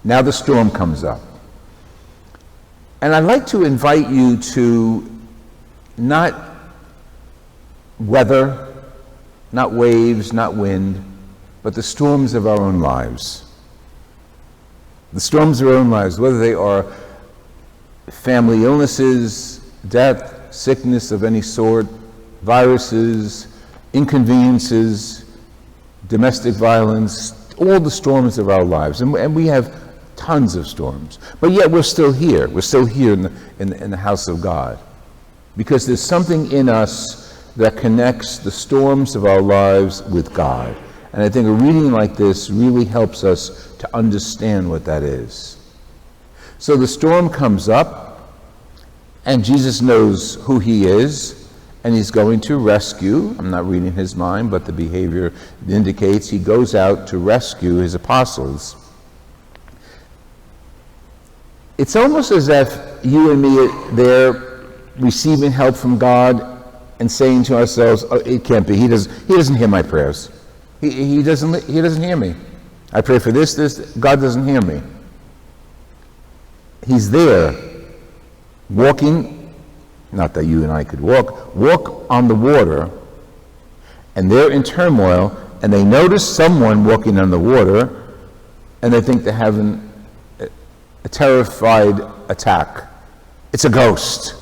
Now the storm comes up. And I'd like to invite you to not weather, not waves, not wind, but the storms of our own lives. The storms of our own lives, whether they are family illnesses, death, sickness of any sort, viruses, inconveniences, domestic violence, all the storms of our lives. And we have tons of storms. But yet we're still here. We're still here in the house of God. Because there's something in us that connects the storms of our lives with God. And I think a reading like this really helps us to understand what that is. So the storm comes up, and Jesus knows who he is, and he's going to rescue. I'm not reading his mind, but the behavior indicates he goes out to rescue his apostles. It's almost as if you and me are there receiving help from God and saying to ourselves, oh, it can't be. He doesn't hear my prayers. He doesn't hear me. I pray for this, God doesn't hear me. He's there, walking, not that you and I could walk on the water, and they're in turmoil, and they notice someone walking on the water, and they think they're having a terrified attack. It's a ghost.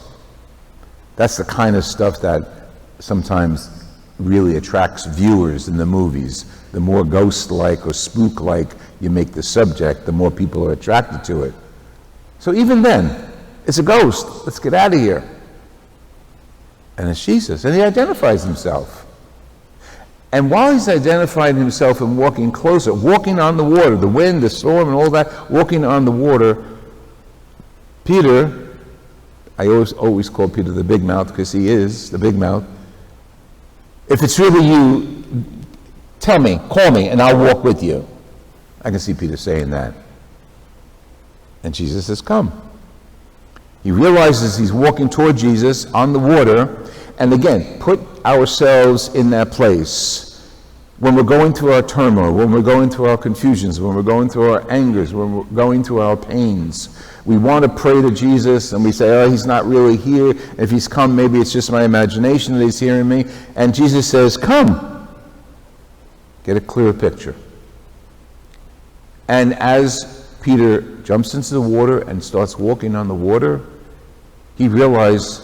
That's the kind of stuff that sometimes really attracts viewers in the movies. The more ghost-like or spook-like you make the subject, the more people are attracted to it. So even then, it's a ghost. Let's get out of here. And it's Jesus, and he identifies himself. And while he's identifying himself and walking closer, walking on the water, the wind, the storm, and all that, walking on the water, Peter, I always call Peter the big mouth because he is the big mouth. If it's really you, tell me, call me, and I'll walk with you. I can see Peter saying that. And Jesus says, come. He realizes he's walking toward Jesus on the water. And again, put ourselves in that place. When we're going through our turmoil, when we're going through our confusions, when we're going through our angers, when we're going through our pains, we want to pray to Jesus, and we say, oh, he's not really here. If he's come, maybe it's just my imagination that he's hearing me. And Jesus says, come. Get a clearer picture. And as Peter jumps into the water and starts walking on the water, he realized,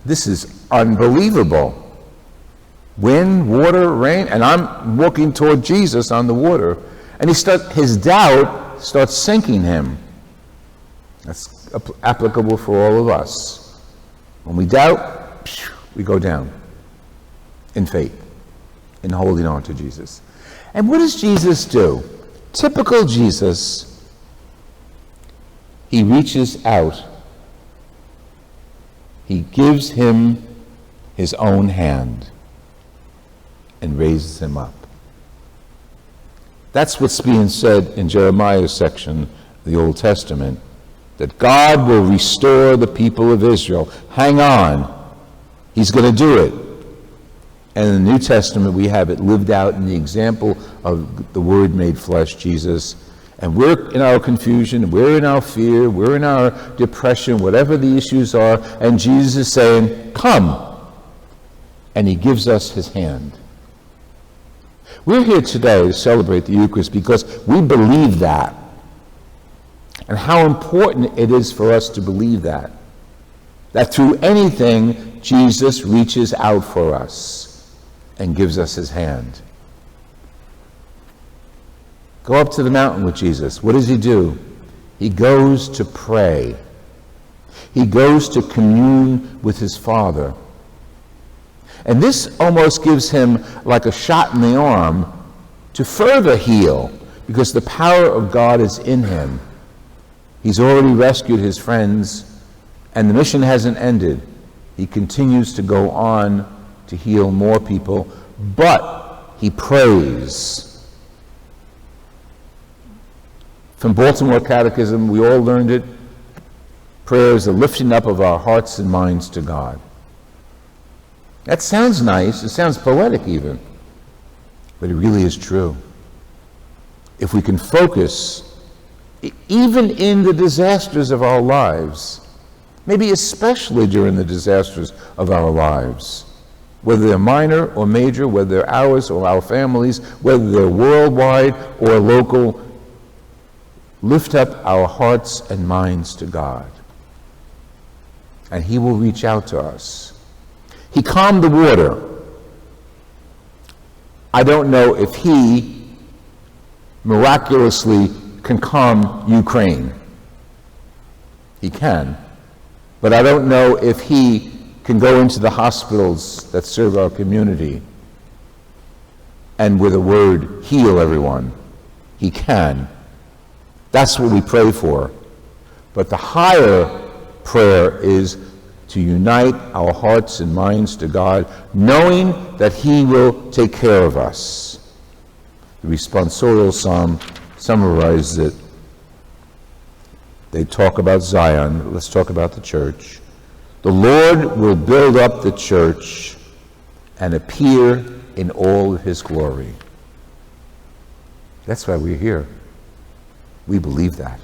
this is unbelievable. Wind, water, rain, and I'm walking toward Jesus on the water. And his doubt starts sinking him. That's applicable for all of us. When we doubt, we go down in faith, in holding on to Jesus. And what does Jesus do? Typical Jesus, he reaches out. He gives him his own hand and raises him up. That's what's being said in Jeremiah's section of the Old Testament, that God will restore the people of Israel. Hang on. He's going to do it. And in the New Testament, we have it lived out in the example of the Word made flesh, Jesus. And we're in our confusion, we're in our fear, we're in our depression, whatever the issues are, and Jesus is saying, come. And he gives us his hand. We're here today to celebrate the Eucharist because we believe that. And how important it is for us to believe that through anything, Jesus reaches out for us and gives us his hand. Go up to the mountain with Jesus. What does he do? He goes to pray. He goes to commune with his Father. And this almost gives him like a shot in the arm to further heal, because the power of God is in him. He's already rescued his friends, and the mission hasn't ended. He continues to go on to heal more people, but he prays. From Baltimore Catechism, we all learned it. Prayer is the lifting up of our hearts and minds to God. That sounds nice. It sounds poetic even. But it really is true. If we can focus even in the disasters of our lives, maybe especially during the disasters of our lives, whether they're minor or major, whether they're ours or our families, whether they're worldwide or local, lift up our hearts and minds to God, and He will reach out to us. He calmed the water. I don't know if He miraculously can calm Ukraine. He can. But I don't know if He can go into the hospitals that serve our community and with a word heal everyone. He can. That's what we pray for. But the higher prayer is to unite our hearts and minds to God, knowing that He will take care of us. The responsorial psalm summarizes it. They talk about Zion. Let's talk about the church. The Lord will build up the church and appear in all of His glory. That's why we're here. We believe that.